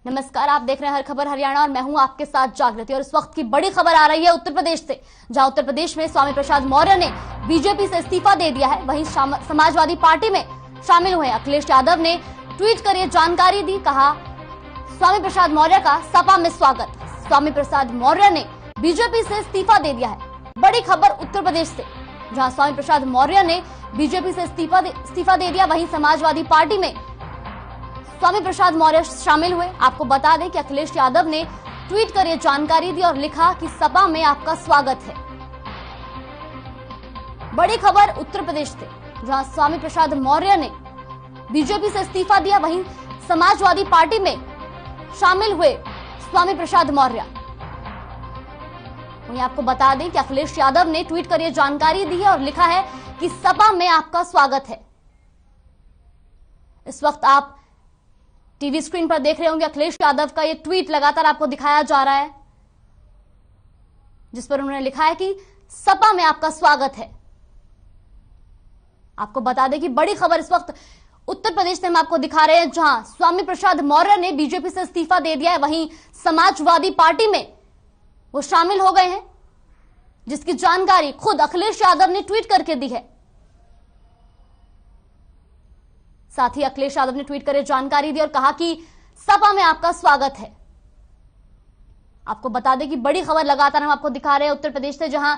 नमस्कार, आप देख रहे हैं हर खबर हरियाणा और मैं हूं आपके साथ जागृति। और इस वक्त की बड़ी खबर आ रही है उत्तर प्रदेश से, जहां उत्तर प्रदेश में स्वामी प्रसाद मौर्य ने बीजेपी से इस्तीफा दे दिया है। वहीं समाजवादी पार्टी में शामिल हुए अखिलेश यादव ने ट्वीट कर ये जानकारी दी। कहा, स्वामी प्रसाद मौर्य का सपा में स्वागत। स्वामी प्रसाद मौर्य ने बीजेपी से इस्तीफा दे दिया है। बड़ी खबर उत्तर प्रदेश से, जहां स्वामी प्रसाद मौर्य ने बीजेपी से इस्तीफा दे दिया, वहीं समाजवादी पार्टी में स्वामी प्रसाद मौर्य शामिल हुए। आपको बता दें कि अखिलेश यादव ने ट्वीट कर ये जानकारी दी और लिखा कि सपा में आपका स्वागत है। बड़ी खबर उत्तर प्रदेश से, जहां स्वामी प्रसाद मौर्य ने बीजेपी से इस्तीफा दिया, वहीं समाजवादी पार्टी में शामिल हुए स्वामी प्रसाद मौर्य। वहीं आपको बता दें कि अखिलेश यादव ने ट्वीट कर ये जानकारी दी है और लिखा है कि सपा में आपका स्वागत है। इस वक्त आप टीवी स्क्रीन पर देख रहे होंगे अखिलेश यादव का ये ट्वीट लगातार आपको दिखाया जा रहा है, जिस पर उन्होंने लिखा है कि सपा में आपका स्वागत है। आपको बता दें कि बड़ी खबर इस वक्त उत्तर प्रदेश से हम आपको दिखा रहे हैं, जहां स्वामी प्रसाद मौर्य ने बीजेपी से इस्तीफा दे दिया है। वहीं समाजवादी पार्टी में वो शामिल हो गए हैं, जिसकी जानकारी खुद अखिलेश यादव ने ट्वीट करके दी है। साथ ही अखिलेश यादव ने ट्वीट कर जानकारी दी और कहा कि सपा में आपका स्वागत है। आपको बता दें कि बड़ी खबर लगातार हम आपको दिखा रहे हैं उत्तर प्रदेश से, जहां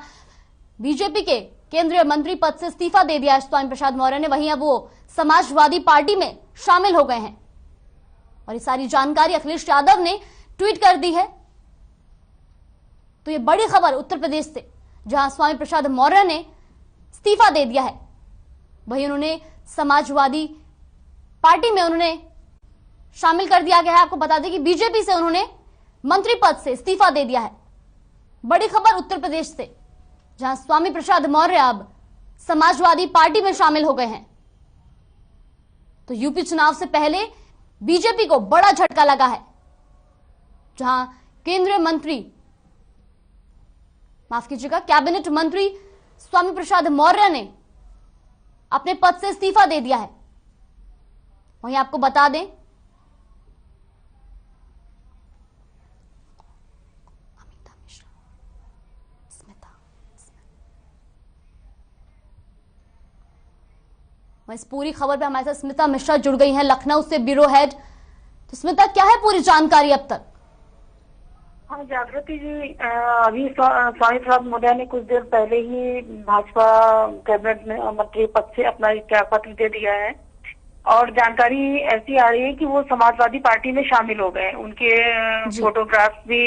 बीजेपी के केंद्रीय मंत्री पद से इस्तीफा दे दिया है स्वामी प्रसाद मौर्य ने। वहीं अब वो समाजवादी पार्टी में शामिल हो गए हैं और ये सारी जानकारी अखिलेश यादव ने ट्वीट कर दी है। तो ये बड़ी खबर उत्तर प्रदेश से, जहां स्वामी प्रसाद मौर्य ने इस्तीफा दे दिया है, वहीं उन्होंने समाजवादी पार्टी में उन्होंने शामिल कर दिया गया है। आपको बता दें कि बीजेपी से उन्होंने मंत्री पद से इस्तीफा दे दिया है। बड़ी खबर उत्तर प्रदेश से, जहां स्वामी प्रसाद मौर्य अब समाजवादी पार्टी में शामिल हो गए हैं। तो यूपी चुनाव से पहले बीजेपी को बड़ा झटका लगा है, जहां केंद्रीय मंत्री, माफ कीजिएगा, कैबिनेट मंत्री स्वामी प्रसाद मौर्य ने अपने पद से इस्तीफा दे दिया है। वहीं आपको बता दें इस पूरी खबर पे हमारे साथ स्मिता मिश्रा जुड़ गई हैं लखनऊ से, ब्यूरो हेड। तो स्मिता, क्या है पूरी जानकारी अब तक? हाँ जागृति जी, अभी स्वामी प्रसाद मौर्य ने कुछ देर पहले ही भाजपा कैबिनेट मंत्री पद से अपना इस्तीफा दे दिया है और जानकारी ऐसी आ रही है कि वो समाजवादी पार्टी में शामिल हो गए। उनके फोटोग्राफ्स भी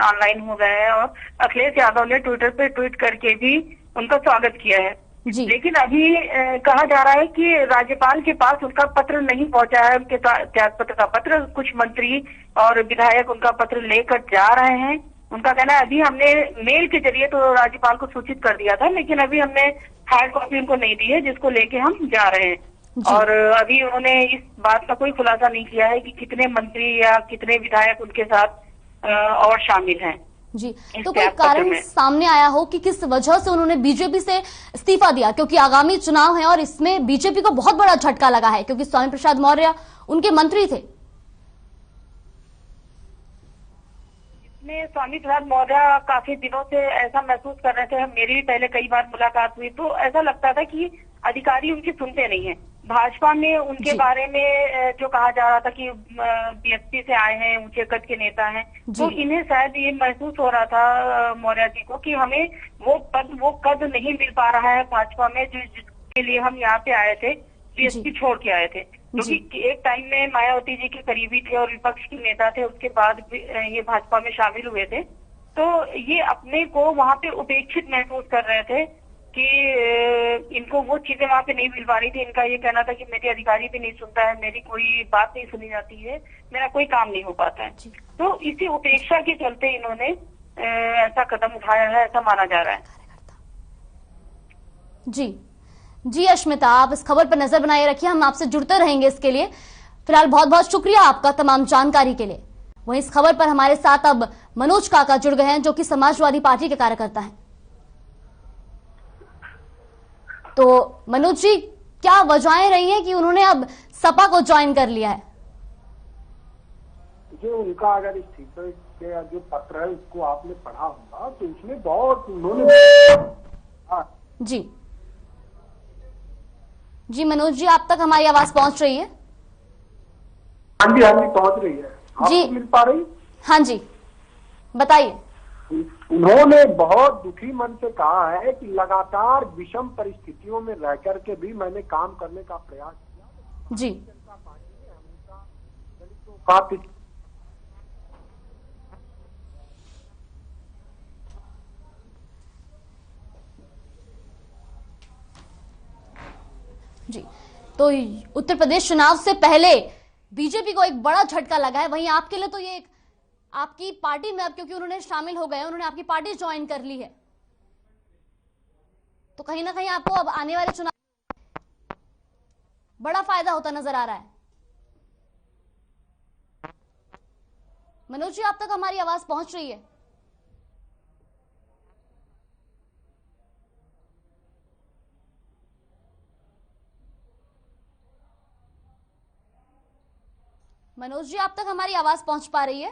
ऑनलाइन हो गए हैं और अखिलेश यादव ने ट्विटर पे ट्वीट करके भी उनका स्वागत किया है। लेकिन अभी कहा जा रहा है कि राज्यपाल के पास उनका पत्र नहीं पहुंचा है, उनके त्यागपत्र का पत्र। कुछ मंत्री और विधायक उनका पत्र लेकर जा रहे हैं। उनका कहना है अभी हमने मेल के जरिए तो राज्यपाल को सूचित कर दिया था, लेकिन अभी हमने हार्ड कॉपी उनको नहीं दी है, जिसको लेके हम जा रहे हैं। और अभी उन्होंने इस बात का कोई खुलासा नहीं किया है कि कितने मंत्री या कितने विधायक उनके साथ और शामिल हैं। जी, तो कोई कारण सामने आया हो कि किस वजह से उन्होंने बीजेपी से इस्तीफा दिया? क्योंकि आगामी चुनाव है और इसमें बीजेपी को बहुत बड़ा झटका लगा है, क्योंकि स्वामी प्रसाद मौर्य उनके मंत्री थे। इसमें स्वामी प्रसाद मौर्य काफी दिनों से ऐसा महसूस कर रहे थे, मेरी भी पहले कई बार मुलाकात हुई, तो ऐसा लगता था कि अधिकारी उनकी सुनते नहीं है। भाजपा में उनके बारे में जो कहा जा रहा था कि बीएसपी से आए हैं, ऊंचे कद के नेता हैं, तो इन्हें शायद ये महसूस हो रहा था मौर्य जी को कि हमें वो कद नहीं मिल पा रहा है भाजपा में, जिसके लिए हम यहाँ पे आए थे, बीएसपी छोड़ के आए थे। क्योंकि एक टाइम में मायावती जी के करीबी थे और विपक्ष के नेता थे, उसके बाद ये भाजपा में शामिल हुए थे। तो ये अपने को वहाँ पे उपेक्षित महसूस कर रहे थे कि इनको वो चीजें वहाँ पे नहीं मिल पा रही थी। इनका ये कहना था कि मेरे अधिकारी भी नहीं सुनता है, मेरी कोई बात नहीं सुनी जाती है, मेरा कोई काम नहीं हो पाता है। तो इसी उपेक्षा के चलते इन्होंने ऐसा कदम उठाया है, ऐसा माना जा रहा है। जी अश्मिता, आप इस खबर पर नजर बनाए रखिए, हम आपसे जुड़ते रहेंगे इसके लिए। फिलहाल बहुत बहुत शुक्रिया आपका तमाम जानकारी के लिए। वहीं इस खबर पर हमारे साथ अब मनोज काका जुड़ गए हैं, जो कि समाजवादी पार्टी के कार्यकर्ता हैं। तो मनोज जी, क्या वजहें रही हैं कि उन्होंने अब सपा को ज्वाइन कर लिया है? देखिए, उनका अगर इस्तीफे के जो पत्र है उसको आपने पढ़ा होगा तो उसमें बहुत उन्होंने जी जी मनोज जी, आप तक हमारी आवाज पहुंच रही है? हाँ जी, हाँ जी, पहुंच रही है। जी आपको मिल पा रही? हाँ जी, बताइए। उन्होंने बहुत दुखी मन से कहा है कि लगातार विषम परिस्थितियों में रह करके भी मैंने काम करने का प्रयास किया। जी जनता पार्टी ने हमेशा दलितों का जी, तो उत्तर प्रदेश चुनाव से पहले बीजेपी को एक बड़ा झटका लगा है। वहीं आपके लिए तो ये एक आपकी पार्टी में अब क्योंकि उन्होंने शामिल हो गए, उन्होंने आपकी पार्टी ज्वाइन कर ली है, तो कहीं ना कहीं आपको अब आने वाले चुनाव बड़ा फायदा होता नजर आ रहा है। मनोज जी, आप तक हमारी आवाज पहुंच रही है? मनोज जी, आप तक हमारी आवाज पहुंच पा रही है?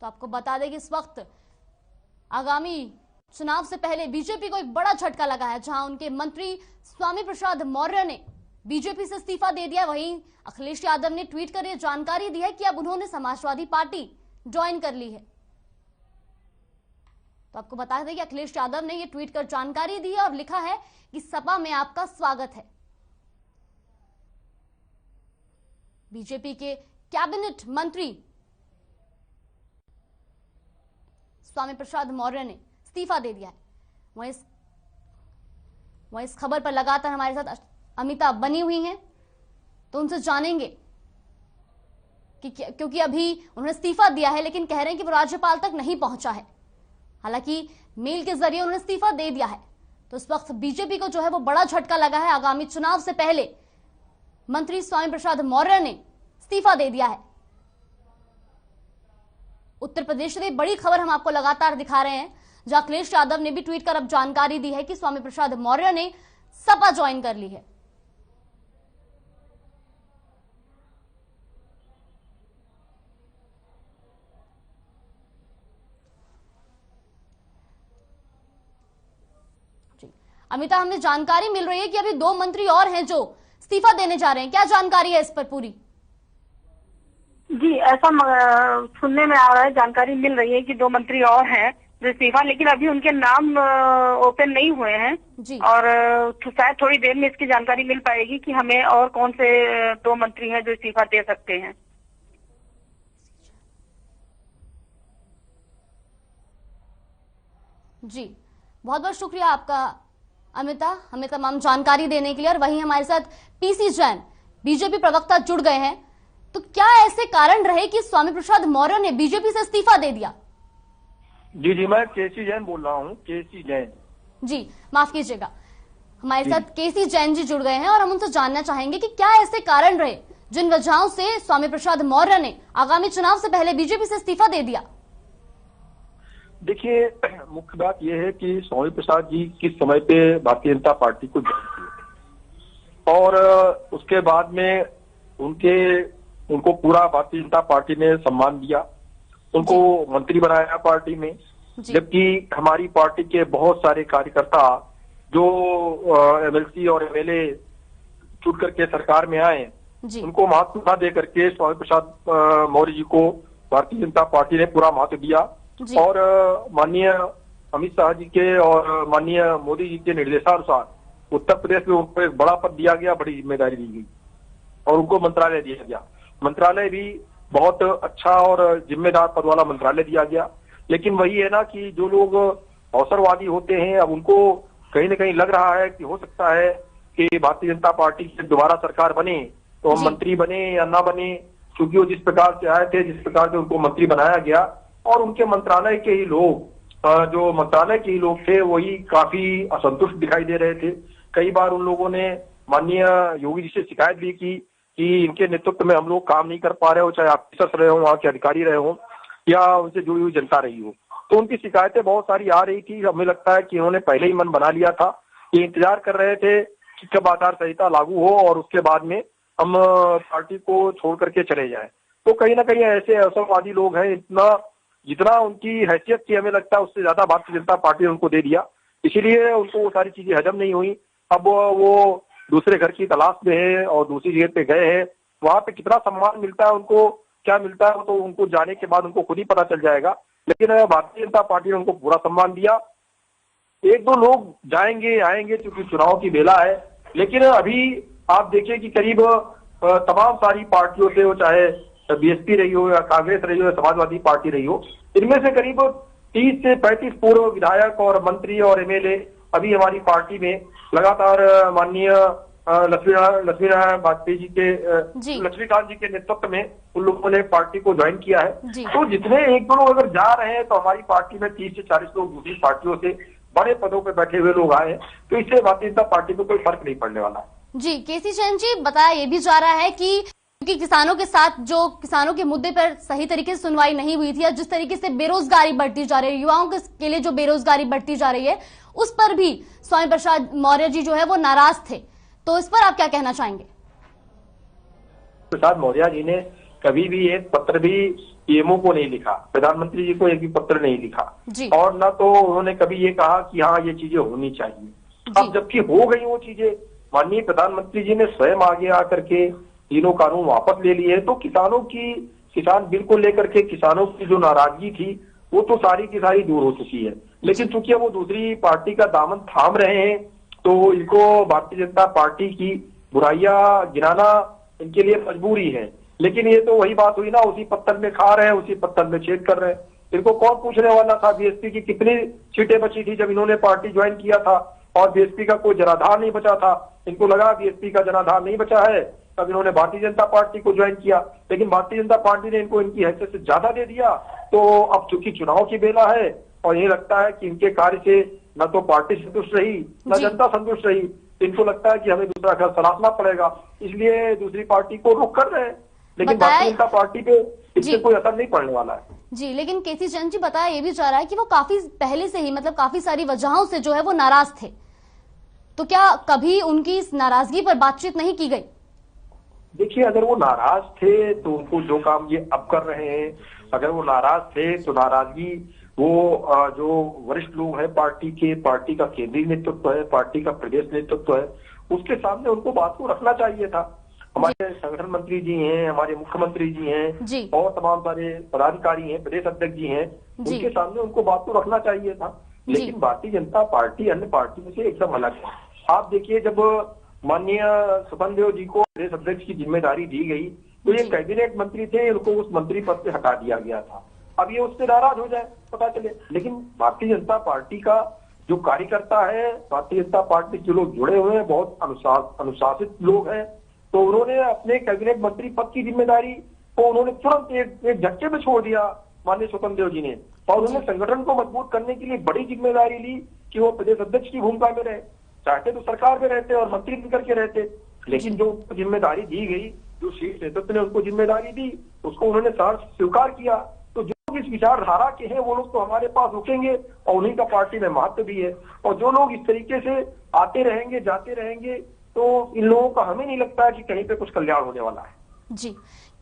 तो आपको बता दें कि इस वक्त आगामी चुनाव से पहले बीजेपी को एक बड़ा झटका लगा है, जहां उनके मंत्री स्वामी प्रसाद मौर्य ने बीजेपी से इस्तीफा दे दिया। वहीं अखिलेश यादव ने ट्वीट कर यह जानकारी दी है कि अब उन्होंने समाजवादी पार्टी ज्वाइन कर ली है। तो आपको बता दें कि अखिलेश यादव ने यह ट्वीट कर जानकारी दी है और लिखा है कि सपा में आपका स्वागत है। बीजेपी के कैबिनेट मंत्री स्वामी प्रसाद मौर्य ने इस्तीफा दे दिया है। वहीं इस खबर पर लगातार हमारे साथ अमिता बनी हुई हैं, तो उनसे जानेंगे कि क्योंकि अभी उन्होंने इस्तीफा दिया है लेकिन कह रहे हैं कि वो राज्यपाल तक नहीं पहुंचा है। हालांकि मेल के जरिए उन्होंने इस्तीफा दे दिया है। तो इस वक्त बीजेपी को जो है वो बड़ा झटका लगा है। आगामी चुनाव से पहले मंत्री स्वामी प्रसाद मौर्य ने इस्तीफा दे दिया है। उत्तर प्रदेश से बड़ी खबर हम आपको लगातार दिखा रहे हैं, जहां अखिलेश यादव ने भी ट्वीट कर अब जानकारी दी है कि स्वामी प्रसाद मौर्य ने सपा ज्वाइन कर ली है। अमिता, हमें जानकारी मिल रही है कि अभी 2 मंत्री और हैं जो इस्तीफा देने जा रहे हैं। क्या जानकारी है इस पर पूरी? जी, ऐसा सुनने में आ रहा है, जानकारी मिल रही है कि 2 मंत्री और हैं जो इस्तीफा, लेकिन अभी उनके नाम ओपन नहीं हुए हैं जी। और शायद थोड़ी देर में इसकी जानकारी मिल पाएगी कि हमें और कौन से 2 मंत्री हैं जो इस्तीफा दे सकते हैं। जी, बहुत बहुत शुक्रिया आपका अमिता, हमें तमाम जानकारी देने के लिए। और वहीं हमारे साथ पीसी जैन बीजेपी प्रवक्ता जुड़ गए हैं। तो क्या ऐसे कारण रहे कि स्वामी प्रसाद मौर्य ने बीजेपी से इस्तीफा दे दिया? जी, मैं केसी जैन बोल रहा हूँ, केसी जैन। जी, माफ कीजिएगा, हमारे साथ केसी जैन जी जुड़ गए हैं और हम उनसे जानना चाहेंगे कि क्या ऐसे कारण रहे जिन वजहों से स्वामी प्रसाद मौर्य ने आगामी चुनाव से पहले बीजेपी से इस्तीफा दे दिया। देखिए, मुख्य बात यह है कि स्वामी प्रसाद जी किस समय पे भारतीय जनता पार्टी को ज्वाइन किए और उसके बाद में उनको पूरा भारतीय जनता पार्टी ने सम्मान दिया, उनको मंत्री बनाया पार्टी में। जबकि हमारी पार्टी के बहुत सारे कार्यकर्ता जो एमएलसी और एमएलए चुन करके सरकार में आए, उनको महत्व न दे करके स्वामी प्रसाद मौर्य जी को भारतीय जनता पार्टी ने पूरा महत्व दिया और माननीय अमित शाह जी के और माननीय मोदी जी के निर्देशानुसार उत्तर प्रदेश में उनको एक बड़ा पद दिया गया, बड़ी जिम्मेदारी दी गई और उनको मंत्रालय दिया गया। मंत्रालय भी बहुत अच्छा और जिम्मेदार पद वाला मंत्रालय दिया गया। लेकिन वही है ना कि जो लोग अवसरवादी होते हैं, अब उनको कहीं ना कहीं लग रहा है कि हो सकता है कि भारतीय जनता पार्टी से दोबारा सरकार बने तो हम मंत्री बने या ना बने, क्योंकि वो जिस प्रकार से आए थे, जिस प्रकार से उनको मंत्री बनाया गया और उनके मंत्रालय के ही लोग, जो मंत्रालय के ही लोग थे, वही काफी असंतुष्ट दिखाई दे रहे थे। कई बार उन लोगों ने माननीय योगी जी से शिकायत भी की कि इनके नेतृत्व में हम लोग काम नहीं कर पा रहे हो, चाहे ऑफिसर्स रहे हो, वहां के अधिकारी रहे हो या उनसे जुड़ी हुई जनता रही हो। तो उनकी शिकायतें बहुत सारी आ रही थी। हमें लगता है कि उन्होंने पहले ही मन बना लिया था, ये इंतजार कर रहे थे कि कब आचार संहिता लागू हो और उसके बाद में हम पार्टी को छोड़ करके चले जाएं। तो कहीं ना कहीं ऐसे अवसरवादी लोग हैं, जितना उनकी हैसियत थी हमें लगता है उससे ज्यादा भारतीय जनता पार्टी ने उनको दे दिया, इसीलिए उनको वो सारी चीजें हजम नहीं हुई। अब वो दूसरे घर की तलाश में है और दूसरी जगह पे गए हैं, वहां पे कितना सम्मान मिलता है उनको, क्या मिलता है तो उनको जाने के बाद उनको खुद ही पता चल जाएगा। लेकिन भारतीय जनता पार्टी ने उनको पूरा सम्मान दिया। एक दो लोग जाएंगे आएंगे क्योंकि चुनाव की बेला है, लेकिन अभी आप देखिए कि करीब तमाम सारी पार्टियों से, वो चाहे बीएसपी रही हो या कांग्रेस रही हो या समाजवादी पार्टी रही हो, इनमें से करीब 30 से 35 पूर्व विधायक और मंत्री और एमएलए अभी हमारी पार्टी में लगातार माननीय लक्ष्मीनारायण वाजपेयी जी के लक्ष्मीकांत जी के नेतृत्व में उन लोगों ने पार्टी को ज्वाइन किया है। तो जितने एक दो लोग अगर जा रहे हैं तो हमारी पार्टी में 30 से 40 लोग दूसरी पार्टियों से बड़े पदों पे बैठे हुए लोग आए, तो इससे भारतीय जनता पार्टी को कोई फर्क नहीं पड़ने वाला है। जी, केसी जैन जी, बताया ये भी जा रहा है कि क्योंकि किसानों के साथ जो किसानों के मुद्दे पर सही तरीके से सुनवाई नहीं हुई थी, या जिस तरीके से बेरोजगारी बढ़ती जा रही है, युवाओं के लिए जो बेरोजगारी बढ़ती जा रही है, उस पर भी स्वामी प्रसाद मौर्य जी जो है वो नाराज थे। तो इस पर आप क्या कहना चाहेंगे? प्रसाद मौर्य जी ने कभी भी एक पत्र भी पीएमओ को नहीं लिखा, प्रधानमंत्री जी को एक भी पत्र नहीं लिखा, और न तो उन्होंने कभी ये कहा कि हाँ ये चीजें होनी चाहिए। अब जबकि हो गई वो चीजें, माननीय प्रधानमंत्री जी ने स्वयं आगे आकर के तीनों कानून वापस ले लिए, तो किसान बिल को लेकर के किसानों की जो नाराजगी थी वो तो सारी की सारी दूर हो चुकी है। लेकिन चूंकि वो दूसरी पार्टी का दामन थाम रहे हैं, तो इनको भारतीय जनता पार्टी की बुराइयां गिनाना इनके लिए मजबूरी है। लेकिन ये तो वही बात हुई ना, उसी पत्तल में खा रहे हैं, उसी पत्तल में छेद कर रहे हैं। इनको कौन पूछने वाला था बीएसपी की कितनी सीटें बची थी जब इन्होंने पार्टी ज्वाइन किया था, और बीएसपी का कोई जनाधार नहीं बचा था। इनको लगा बीएसपी का जनाधार नहीं बचा है, तब इन्होंने भारतीय जनता पार्टी को ज्वाइन किया, लेकिन भारतीय जनता पार्टी ने इनको इनकी हैसियत से ज्यादा दे दिया। तो अब चूंकि चुनाव की बेला है और ये लगता है कि इनके कार्य से न तो पार्टी संतुष्ट रही न जनता संतुष्ट रही, इनको लगता है कि हमें दूसरा घर तलाशना पड़ेगा, इसलिए दूसरी पार्टी को रुख कर रहे हैं। लेकिन भारतीय जनता पार्टी पे इससे कोई असर नहीं पड़ने वाला है। जी, लेकिन केसी जैन जी, बताया ये भी जा रहा है कि वो काफी पहले से ही, मतलब काफी सारी वजहों से जो है वो नाराज थे, तो क्या कभी उनकी इस नाराजगी पर बातचीत नहीं की गई? देखिए, अगर वो नाराज थे तो उनको जो काम ये अब कर रहे हैं, अगर वो नाराज थे तो नाराजगी वो जो वरिष्ठ लोग हैं पार्टी के, पार्टी का केंद्रीय नेतृत्व है, पार्टी का प्रदेश नेतृत्व है, उसके सामने उनको बात को रखना चाहिए था। हमारे संगठन मंत्री जी हैं, हमारे मुख्यमंत्री जी हैं और तमाम सारे पदाधिकारी हैं, प्रदेश अध्यक्ष जी हैं, उनके सामने उनको बात को रखना चाहिए था। लेकिन भारतीय जनता पार्टी अन्य पार्टियों से एकदम अलग है। आप देखिए, जब माननीय स्वपन देव जी को प्रदेश अध्यक्ष की जिम्मेदारी दी गई तो ये कैबिनेट मंत्री थे, इनको उस मंत्री पद से हटा दिया गया था। अब ये उससे नाराज हो जाए पता चले, लेकिन भारतीय जनता पार्टी का जो कार्यकर्ता है, भारतीय जनता पार्टी के लोग जुड़े हुए हैं, बहुत अनुशासित लोग हैं, तो उन्होंने अपने कैबिनेट मंत्री पद की जिम्मेदारी को उन्होंने तुरंत एक झटके में छोड़ दिया माननीय स्वपन देव जी ने, और उन्होंने संगठन को मजबूत करने के लिए बड़ी जिम्मेदारी ली कि वो प्रदेश अध्यक्ष की भूमिका में रहे। चाहते तो सरकार में रहते और मंत्री भी करके रहते, लेकिन जो जिम्मेदारी दी गई, जो शीर्ष नेतृत्व ने उनको जिम्मेदारी दी, उसको उन्होंने स्वीकार किया। तो जो इस विचारधारा के हैं वो लोग तो हमारे पास रुकेंगे और उन्हीं का पार्टी में महत्व भी है, और जो लोग इस तरीके से आते रहेंगे जाते रहेंगे तो इन लोगों का हमें नहीं लगता है कि कहीं पे कुछ कल्याण होने वाला है। जी,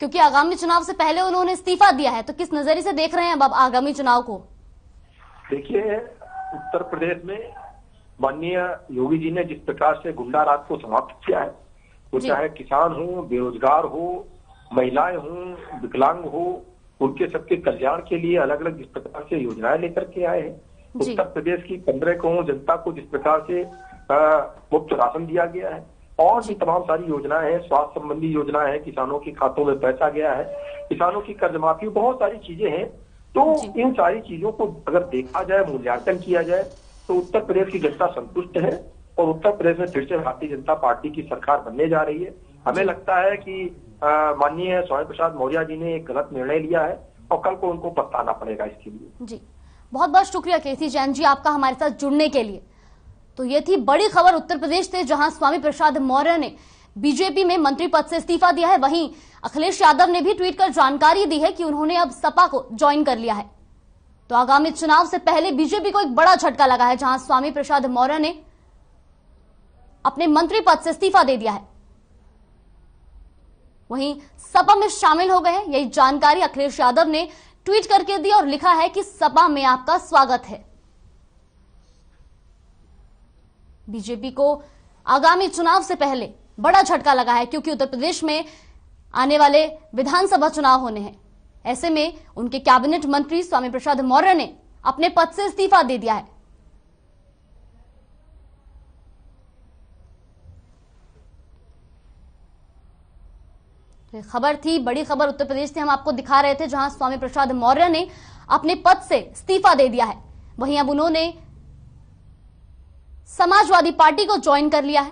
क्योंकि आगामी चुनाव से पहले उन्होंने इस्तीफा दिया है, तो किस नजरिए से देख रहे हैं अब आगामी चुनाव को? देखिए, उत्तर प्रदेश में माननीय योगी जी ने जिस प्रकार से गुंडा राज को समाप्त किया है, वो चाहे किसान हो, बेरोजगार हो, महिलाएं हो, विकलांग हो, उनके सबके कल्याण के लिए अलग अलग जिस प्रकार से योजनाएं लेकर के आए हैं, उत्तर प्रदेश की 15 करोड़ जनता को जिस प्रकार से मुफ्त राशन दिया गया है, और भी तमाम सारी योजनाएं हैं, स्वास्थ्य संबंधी योजनाएं हैं, किसानों के खातों में पैसा गया है, किसानों की कर्ज माफी, बहुत सारी चीजें हैं। तो इन सारी चीजों को अगर देखा जाए, मूल्यांकन किया जाए, तो उत्तर प्रदेश की जनता संतुष्ट है और उत्तर प्रदेश में फिर से भारतीय जनता पार्टी की सरकार बनने जा रही है। हमें लगता है कि माननीय स्वामी प्रसाद मौर्य जी ने एक गलत निर्णय लिया है और कल को उनको पछताना पड़ेगा इसके लिए। जी, बहुत बहुत शुक्रिया केसी जैन जी आपका हमारे साथ जुड़ने के लिए। तो ये थी बड़ी खबर उत्तर प्रदेश से, जहां स्वामी प्रसाद मौर्य ने बीजेपी में मंत्री पद से इस्तीफा दिया है। वहीं अखिलेश यादव ने भी ट्वीट कर जानकारी दी है कि उन्होंने अब सपा को ज्वाइन कर लिया है। तो आगामी चुनाव से पहले बीजेपी को एक बड़ा झटका लगा है, जहां स्वामी प्रसाद मौर्य ने अपने मंत्री पद से इस्तीफा दे दिया है। वहीं सपा में शामिल हो गए हैं, यही जानकारी अखिलेश यादव ने ट्वीट करके दी और लिखा है कि सपा में आपका स्वागत है। बीजेपी को आगामी चुनाव से पहले बड़ा झटका लगा है, क्योंकि उत्तर प्रदेश में आने वाले विधानसभा चुनाव होने हैं। ऐसे में उनके कैबिनेट मंत्री स्वामी प्रसाद मौर्य ने अपने पद से इस्तीफा दे दिया है। खबर थी, बड़ी खबर उत्तर प्रदेश से हम आपको दिखा रहे थे, जहां स्वामी प्रसाद मौर्य ने अपने पद से इस्तीफा दे दिया है। वहीं अब उन्होंने समाजवादी पार्टी को ज्वाइन कर लिया है,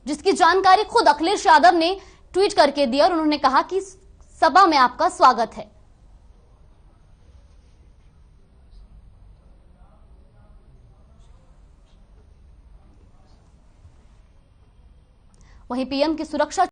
जिसकी जानकारी खुद अखिलेश यादव ने ट्वीट करके दी और उन्होंने कहा कि सपा में आपका स्वागत है। वहीं पीएम की सुरक्षा